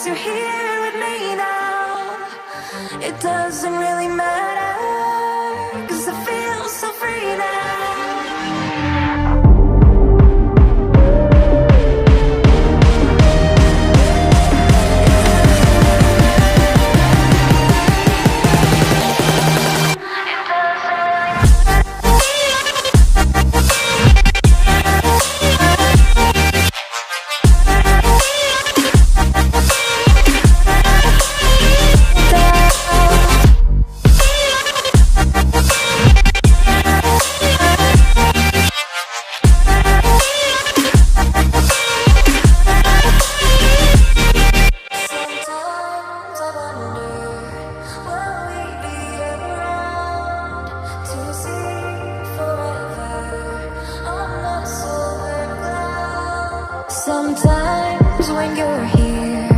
'cause you're here with me now. It doesn't really matter, 'cause I feel so free now. Sometimes when you're here,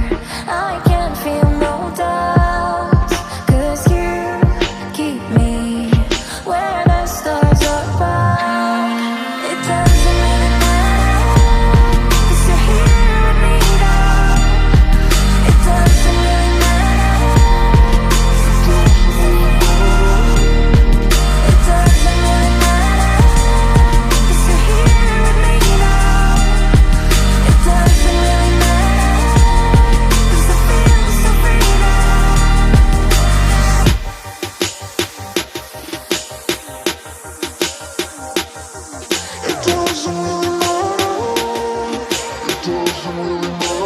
I can't feel no doubts, 'cause you keep me where the stars are found. It doesn't really matter, 'cause you're here with me now. It doesn't really matter. It doesn't really matter, 'cause you're here with me now. It doesn't really matter, 'cause I feel so free now. It doesn't really matter. It doesn't really matter.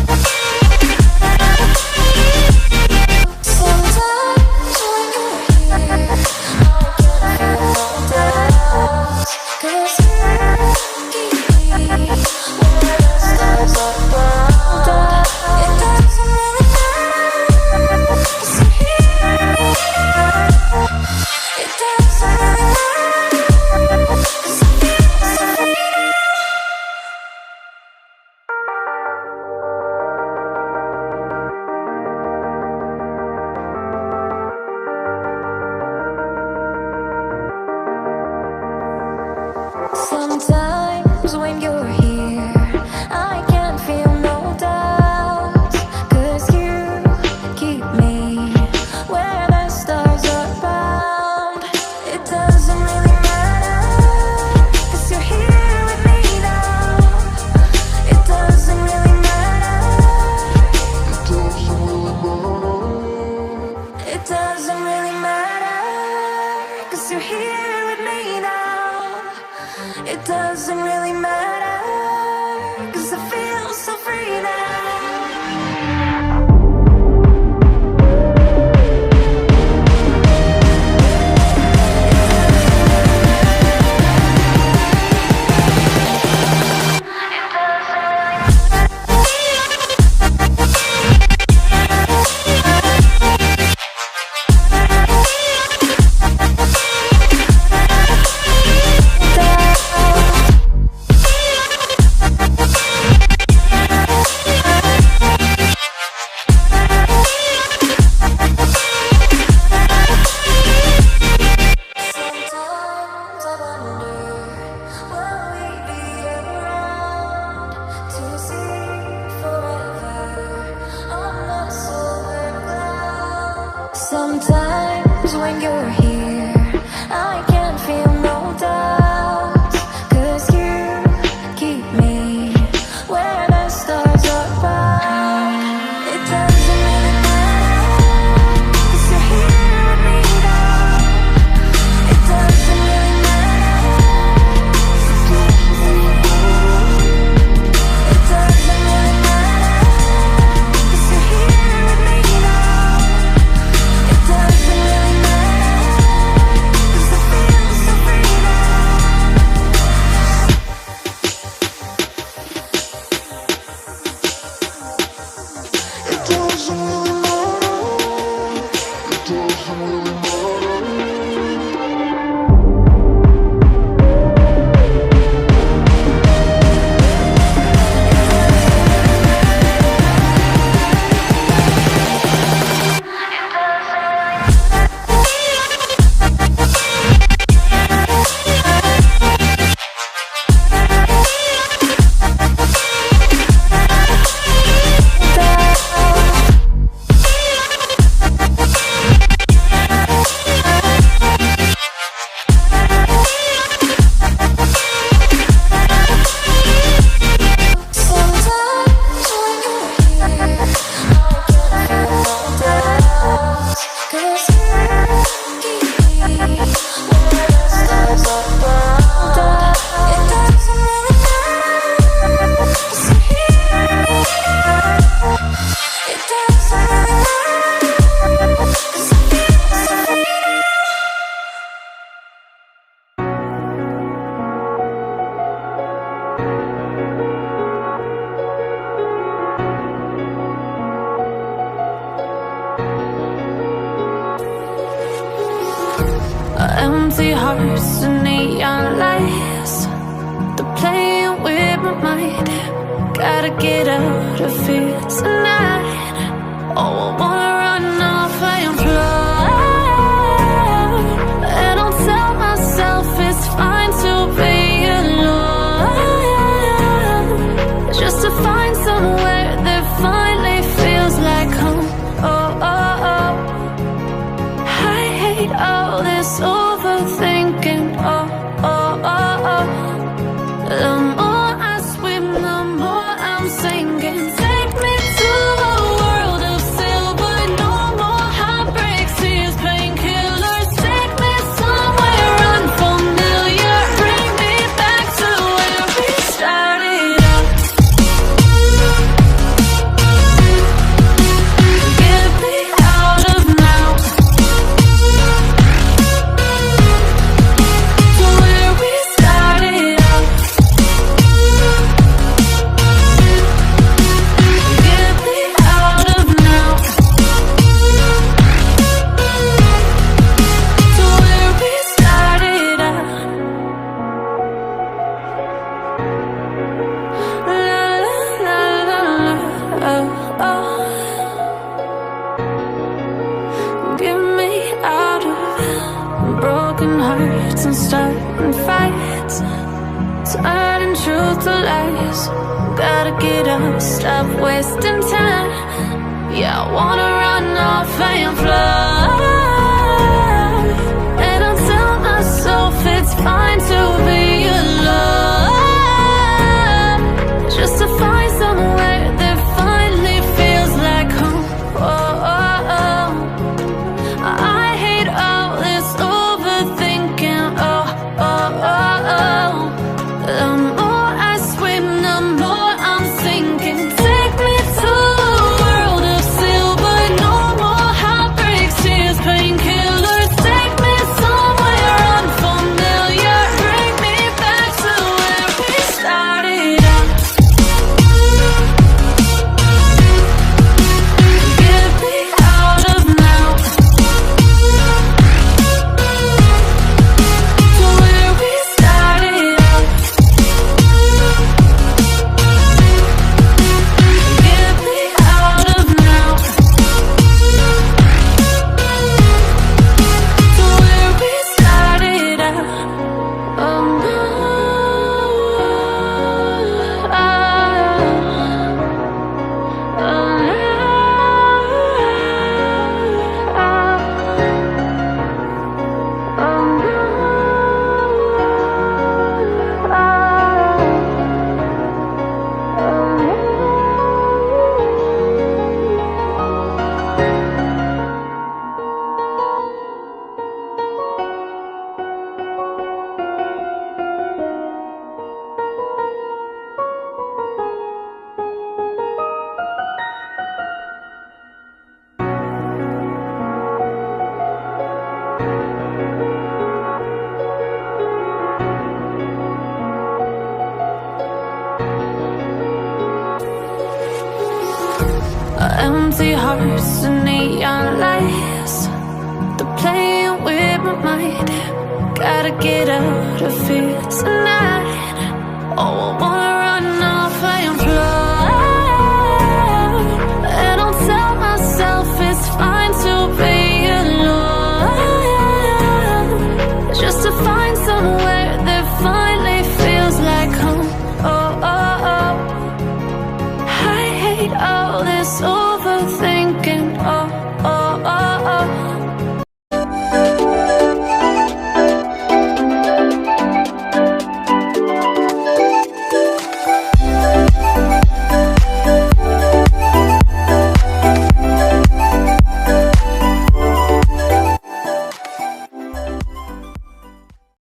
Sometimes when you're here, I can't feel no doubts, 'cause you keep me where the stars are found. It doesn't really matter, 'cause you're here with me now. It doesn't really matter, 'cause I feel so free now. Sometimes when you're here, I can't feel no doubts, 'cause you keep me where the stars are found. It doesn't really matter, 'cause you're here with me now. It doesn't really matter. It doesn't really matter, 'cause you're here with me now. It doesn't really matter, 'cause I feel so free now. Empty hearts and neon lights, they're playing with my mind. Gotta get out of here tonight. Oh, I wanna run off and fly, and I'll tell myself it's fine to be alone, just to find somewhere that finally feels like home. Oh, oh, oh. I hate all this overthinking. Oh, oh, oh, oh. The more I swim, the more I'm sinking. Take me to a world of silver. No more heartbreaks, tears, painkillers. Take me somewhere unfamiliar. Bring me back to where we started out. Get me out of now, to where we started out. Get me out of now, to where we started out. La la la la la, oh, oh. Get me out of broken hearts and starting fights, turning truth to lies. Gotta get up, stop wasting time. Yeah, I wanna run off and fly, and I'll tell myself it's fine to be alone, just to find somewhere that finally feels like home. Oh, oh, oh. I hate all this overthinking. Oh, oh, oh, oh. The more I swim, the more I'm sinking. Take me to a world of silver. No more heartbreaks, tears, painkillers. Take me somewhere unfamiliar. Bring me back to where we started out. Get me out of now, to where we started out. Get me out of now, to where we started out. Oh, no. Oh, empty hearts and neon lights, they're playing with my mind. Gotta get out of here tonight. Oh, I